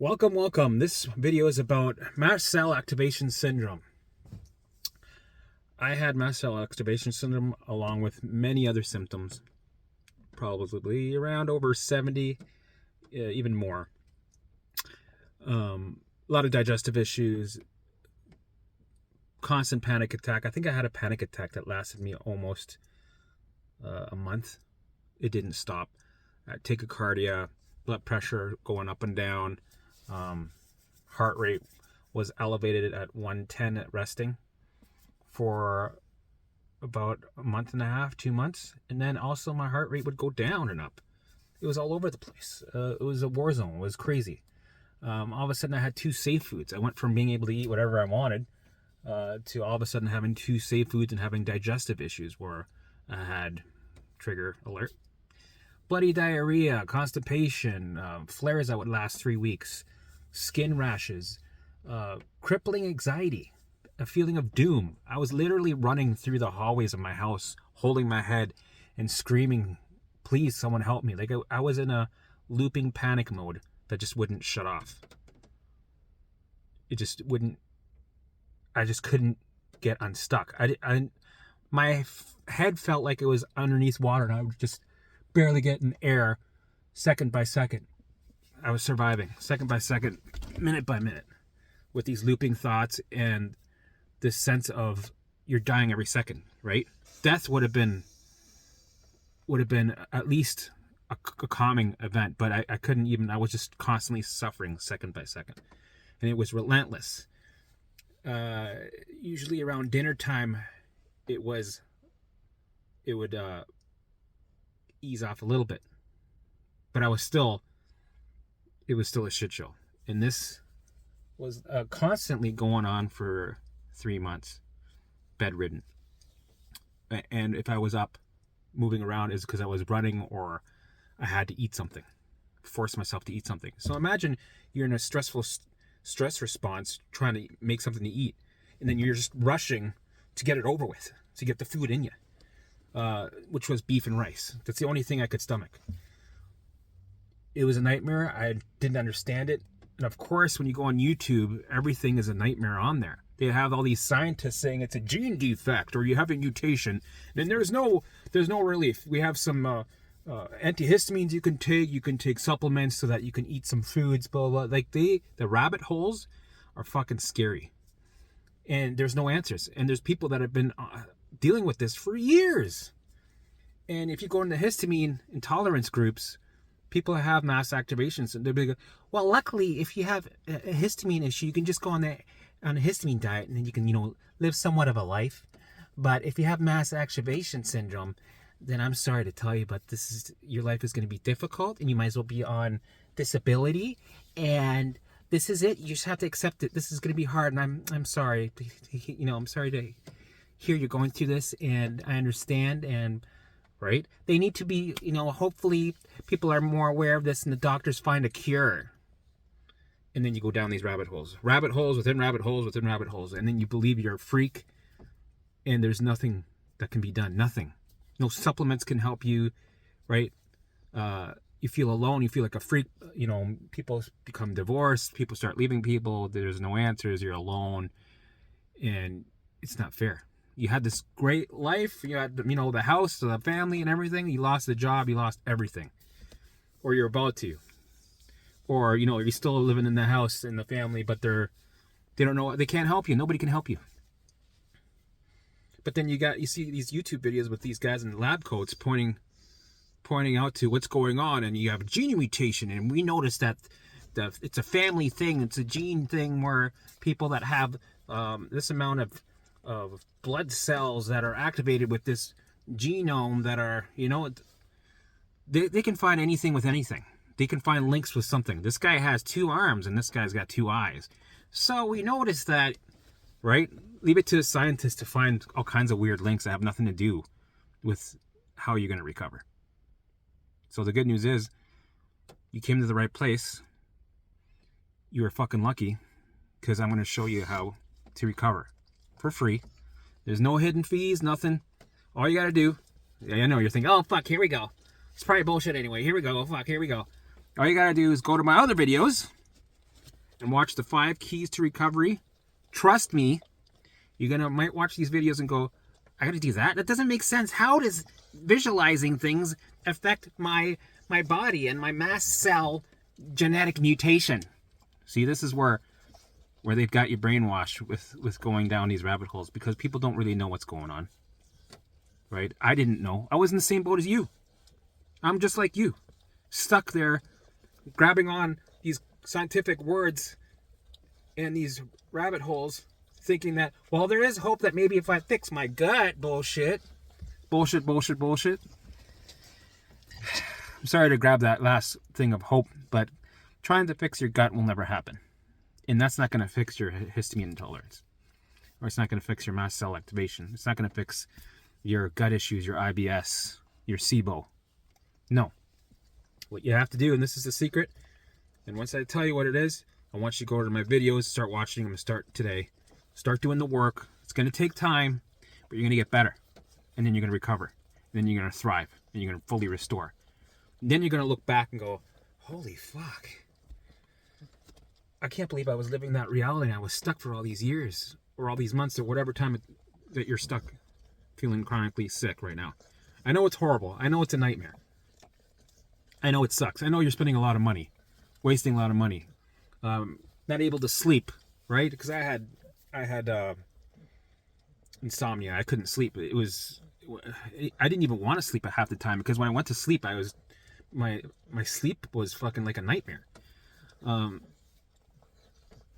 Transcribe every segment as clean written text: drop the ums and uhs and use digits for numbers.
Welcome. This video is about Mast Cell Activation Syndrome. I had Mast Cell Activation Syndrome along with many other symptoms, probably around over 70, even more. A lot of digestive issues, constant panic attack. I think I had a panic attack that lasted me almost a month. It didn't stop. Tachycardia, blood pressure going up and down. Heart rate was elevated at 110 at resting for about a month and a half, 2 months. And then also my heart rate would go down and up. It was all over the place. It was a war zone. It was crazy. All of a sudden I had 2 safe foods. I went from being able to eat whatever I wanted to all of a sudden having 2 safe foods and having digestive issues where I had trigger alert. Bloody diarrhea, constipation, flares that would last 3 weeks, skin rashes, crippling anxiety, a feeling of doom. I was literally running through the hallways of my house, holding my head and screaming, please, someone help me. Like I was in a looping panic mode that just wouldn't shut off. It just wouldn't, I just couldn't get unstuck. My head felt like it was underneath water and I was just barely getting air second by second. I was surviving second by second, minute by minute, with these looping thoughts and this sense of you're dying every second, right? Death would have been at least a calming event, but I couldn't even, I was just constantly suffering second by second. And it was relentless. Usually around dinner time, it would ease off a little bit, but it was still a shit show. And this was constantly going on for 3 months, bedridden. And if I was up moving around, is because I was running or I had to eat something, force myself to eat something. So imagine you're in a stressful stress response trying to make something to eat, and then you're just rushing to get it over with, to get the food in you, which was beef and rice. That's the only thing I could stomach. It was a nightmare. I didn't understand it. And of course, when you go on YouTube, everything is a nightmare on there. They have all these scientists saying it's a gene defect or you have a mutation. And there's no relief. We have some antihistamines you can take. You can take supplements so that you can eat some foods, blah, blah, blah. Like the rabbit holes are fucking scary. And there's no answers. And there's people that have been dealing with this for years. And if you go into histamine intolerance groups, people have mass activations, and they'll be like, well, luckily, if you have a histamine issue, you can just go on a histamine diet, and then you can, live somewhat of a life. But if you have mass activation syndrome, then I'm sorry to tell you, but your life is going to be difficult, and you might as well be on disability. And this is it. You just have to accept it. This is going to be hard, and I'm sorry. I'm sorry to hear you're going through this, and I understand. And right? They need to be, hopefully people are more aware of this and the doctors find a cure. And then you go down these rabbit holes within rabbit holes within rabbit holes. And then you believe you're a freak and there's nothing that can be done. Nothing. No supplements can help you, right? You feel alone. You feel like a freak. People become divorced. People start leaving people. There's no answers. You're alone. And it's not fair. You had this great life. You had, the house, the family and everything. You lost the job. You lost everything. Or you're about to. Or, you're still living in the house and the family, but they don't know. They can't help you. Nobody can help you. But then you see these YouTube videos with these guys in lab coats pointing out to what's going on. And you have a gene mutation. And we noticed that it's a family thing. It's a gene thing where people that have this amount of blood cells that are activated with this genome that are, they can find anything with anything. They can find links with something. This guy has 2 arms and this guy's got 2 eyes. So we noticed that, right? Leave it to the scientists to find all kinds of weird links that have nothing to do with how you're going to recover. So the good news is you came to the right place. You were fucking lucky, because I'm going to show you how to recover for free. There's no hidden fees, nothing. All you got to do, I know you're thinking, oh, fuck, here we go. It's probably bullshit anyway. Here we go. Oh, fuck, here we go. All you got to do is go to my other videos and watch the 5 keys to recovery. Trust me, might watch these videos and go, I gotta do that? That doesn't make sense. How does visualizing things affect my body and my mast cell genetic mutation? See, this is where they've got you brainwashed with going down these rabbit holes, because people don't really know what's going on. Right? I didn't know. I was in the same boat as you. I'm just like you. Stuck there, grabbing on these scientific words and these rabbit holes, thinking that, well, there is hope that maybe if I fix my gut, bullshit. I'm sorry to grab that last thing of hope, but trying to fix your gut will never happen. And that's not going to fix your histamine intolerance. Or it's not going to fix your mast cell activation. It's not going to fix your gut issues, your IBS, your SIBO. No. What you have to do, and this is the secret, and once I tell you what it is, I want you to go to my videos, start watching them, start today. Start doing the work. It's going to take time, but you're going to get better. And then you're going to recover. And then you're going to thrive. And you're going to fully restore. And then you're going to look back and go, holy fuck. I can't believe I was living that reality. I was stuck for all these years, or all these months, or whatever time that you're stuck feeling chronically sick right now. I know it's horrible. I know it's a nightmare. I know it sucks. I know you're spending a lot of money, wasting a lot of money, not able to sleep, right? Because I had insomnia. I couldn't sleep. I didn't even want to sleep at half the time, because when I went to sleep, my sleep was fucking like a nightmare. And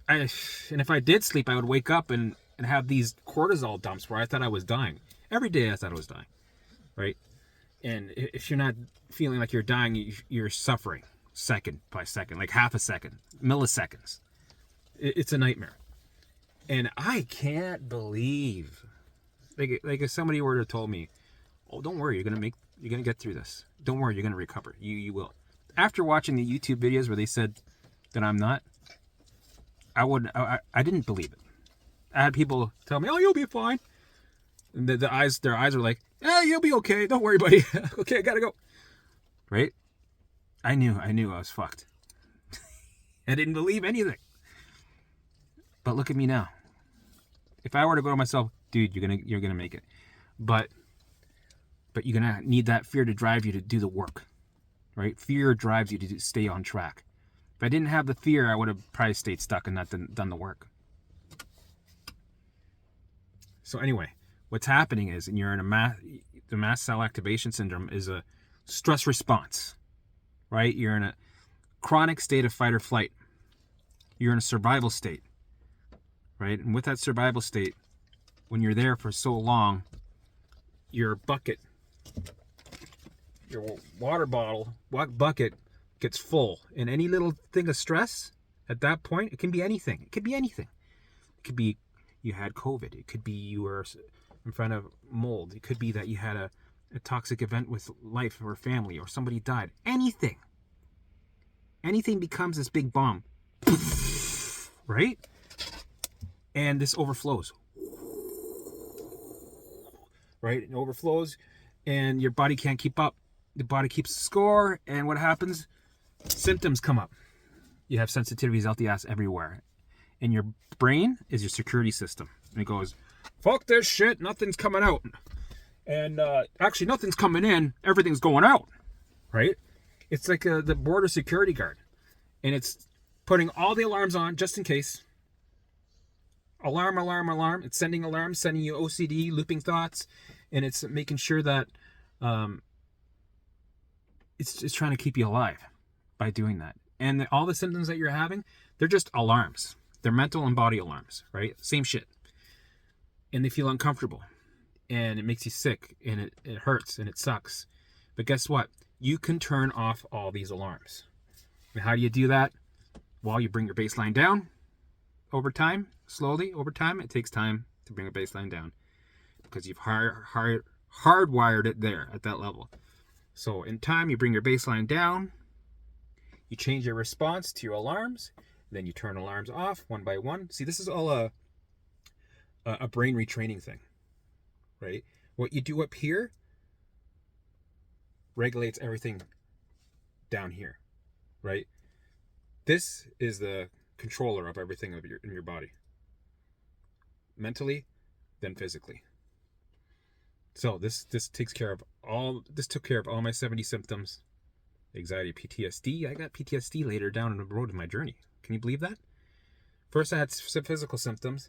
if I did sleep, I would wake up and have these cortisol dumps where I thought I was dying. Every day I thought I was dying, right? And if you're not feeling like you're dying, you're suffering second by second, like half a second, milliseconds. It's a nightmare. And I can't believe, like if somebody were to told me, oh, don't worry, you're gonna get through this. Don't worry, you're gonna recover. You will. After watching the YouTube videos where they said that I'm not, I didn't believe it. I had people tell me, oh, you'll be fine. And their eyes are like, oh, you'll be okay. Don't worry, buddy. Okay, I gotta go. Right? I knew I was fucked. I didn't believe anything. But look at me now. If I were to go to myself, dude, you're gonna make it. But you're gonna need that fear to drive you to do the work. Right? Fear drives you to stay on track. If I didn't have the fear, I would have probably stayed stuck and not done the work. So anyway, what's happening is, and you're in the mast cell activation syndrome is a stress response, right? You're in a chronic state of fight or flight. You're in a survival state, right? And with that survival state, when you're there for so long, your bucket, your water bottle, bucket gets full. And any little thing of stress at that point, it can be anything. It could be anything. It could be you had COVID. It could be you were in front of mold. It could be that you had a toxic event with life or family, or somebody died. Anything becomes this big bomb, right? And this overflows, right? It overflows, and your body can't keep up. The body keeps score, and what happens? Symptoms come up. You have sensitivities out the ass everywhere. And your brain is your security system. And it goes, fuck this shit, nothing's coming out. And actually, nothing's coming in, everything's going out, right? It's like the border security guard. And it's putting all the alarms on just in case. Alarm, alarm, alarm. It's sending alarms, sending you OCD, looping thoughts. And it's making sure that it's trying to keep you alive by doing that. And all the symptoms that you're having, they're just alarms. They're mental and body alarms, right? Same shit. And they feel uncomfortable. And it makes you sick. And it hurts. And it sucks. But guess what? You can turn off all these alarms. And how do you do that? Well, you bring your baseline down over time. Slowly, over time. It takes time to bring a baseline down. Because you've hardwired it there at that level. So in time, you bring your baseline down. You change your response to your alarms. Then you turn alarms off one by one. See, this is all a brain retraining thing, right? What you do up here regulates everything down here, right? This is the controller of everything in your body. Mentally, then physically. So this took care of all my 70 symptoms. Anxiety, PTSD. I got PTSD later down the road in my journey. Can you believe that? First I had some physical symptoms.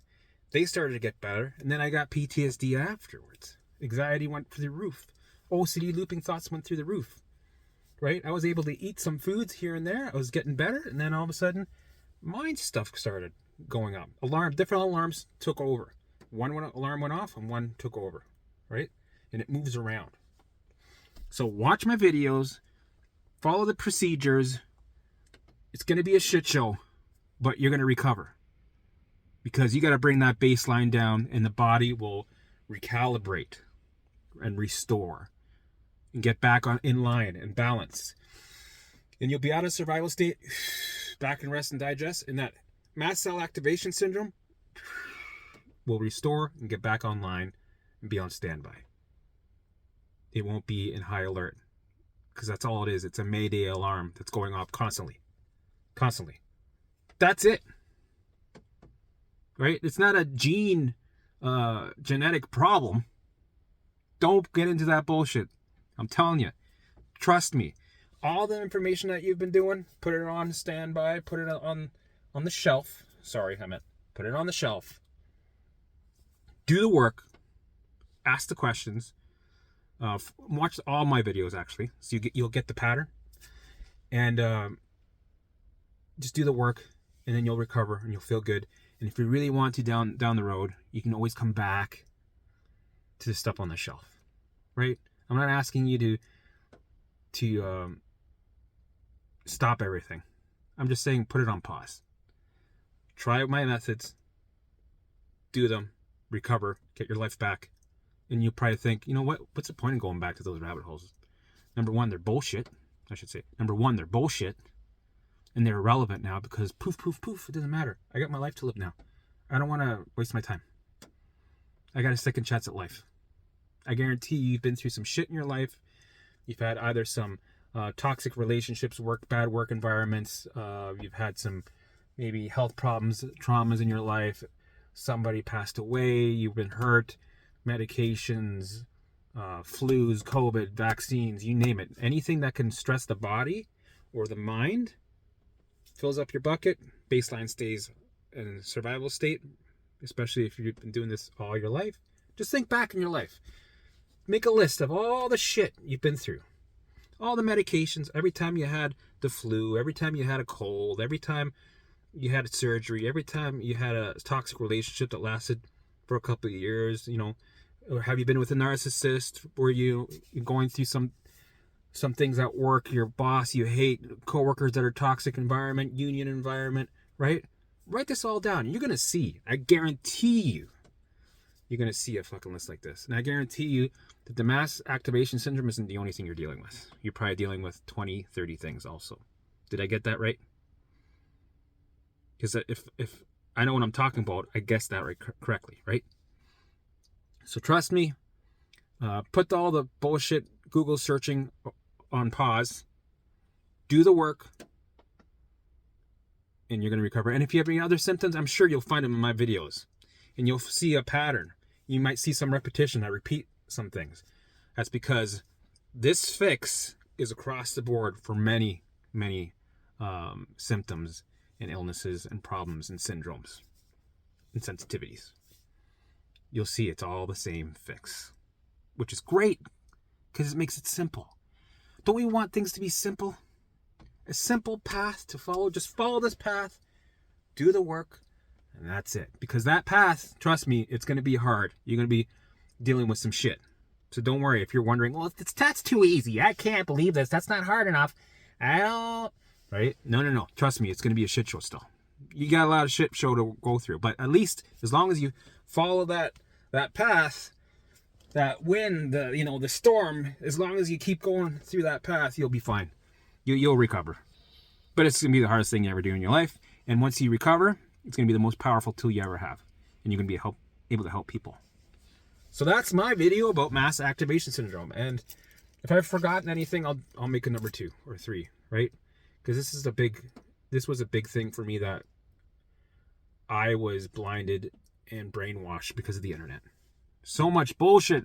They started to get better, and then I got PTSD afterwards. Anxiety went through the roof. OCD, looping thoughts, went through the roof. Right? I was able to eat some foods here and there. I was getting better, and then all of a sudden, mind stuff started going up. Different alarms took over. Alarm went off, and one took over. Right? And it moves around. So watch my videos. Follow the procedures. It's going to be a shit show, but you're going to recover. Because you got to bring that baseline down, and the body will recalibrate and restore and get back in line and balance. And you'll be out of survival state, back in rest and digest, and that mast cell activation syndrome will restore and get back online and be on standby. It won't be in high alert, because that's all it is. It's a mayday alarm that's going off constantly. Constantly. That's it. Right? It's not a genetic problem. Don't get into that bullshit. I'm telling you. Trust me. All the information that you've been doing, put it on standby, put it on the shelf. Sorry, I meant put it on the shelf. Do the work. Ask the questions. Watch all my videos, actually, so you'll get the pattern. And just do the work, and then you'll recover, and you'll feel good. And if you really want to down the road, you can always come back to the stuff on the shelf, right? I'm not asking you to stop everything. I'm just saying put it on pause. Try my methods, do them, recover, get your life back. And you'll probably think, you know what? What's the point of going back to those rabbit holes? Number one, they're bullshit. I should say. Number one, they're bullshit. And they're irrelevant now because poof, poof, poof, it doesn't matter. I got my life to live now. I don't want to waste my time. I got a second chance at life. I guarantee you've been through some shit in your life. You've had either some toxic relationships, bad work environments. You've had some maybe health problems, traumas in your life. Somebody passed away. You've been hurt. Medications, flus, COVID, vaccines, you name it. Anything that can stress the body or the mind fills up your bucket. Baseline stays in survival state, especially if you've been doing this all your life. Just think back in your life. Make a list of all the shit you've been through. All the medications, every time you had the flu, every time you had a cold, every time you had a surgery, every time you had a toxic relationship that lasted for a couple of years, or have you been with a narcissist? Were you going through some things at work, your boss you hate, coworkers that are toxic environment, union environment, right? Write this all down. You're going to see, I guarantee you're going to see a fucking list like this. And I guarantee you that the mast activation syndrome isn't the only thing you're dealing with. You're probably dealing with 20, 30 things also. Did I get that right? Because if I know what I'm talking about, I guessed that right correctly, right? So trust me, put all the bullshit Google searching on pause, do the work, and you're going to recover. And if you have any other symptoms, I'm sure you'll find them in my videos, and you'll see a pattern. You might see some repetition. I repeat some things. That's because this fix is across the board for many, many symptoms and illnesses and problems and syndromes and sensitivities. You'll see it's all the same fix, which is great because it makes it simple. Don't we want things to be simple? A simple path to follow. Just follow this path, do the work, and that's it. Because that path, trust me, it's going to be hard. You're going to be dealing with some shit. So don't worry if you're wondering, well, that's too easy. I can't believe this. That's not hard enough. I don't. Right? No. Trust me, it's going to be a shit show still. You got a lot of shit show to go through. But at least as long as you follow that path, that wind, the storm, as long as you keep going through that path, you'll be fine. You'll recover. But it's going to be the hardest thing you ever do in your life. And once you recover, it's going to be the most powerful tool you ever have. And you're going to be able to help people. So that's my video about mast activation syndrome. And if I've forgotten anything, I'll make a number 2 or 3, right? Because this was a big thing for me that I was blinded and brainwashed because of the internet. So much bullshit,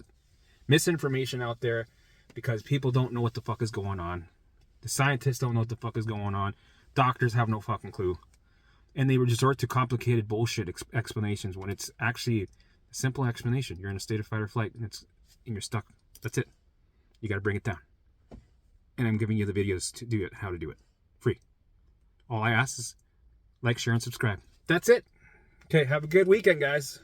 misinformation out there because people don't know what the fuck is going on. The scientists don't know what the fuck is going on. Doctors have no fucking clue. And they resort to complicated bullshit explanations when it's actually a simple explanation. You're in a state of fight or flight and you're stuck. That's it. You got to bring it down. And I'm giving you the videos to do it, how to do it. Free. All I ask is like, share, and subscribe. That's it. Okay, have a good weekend, guys.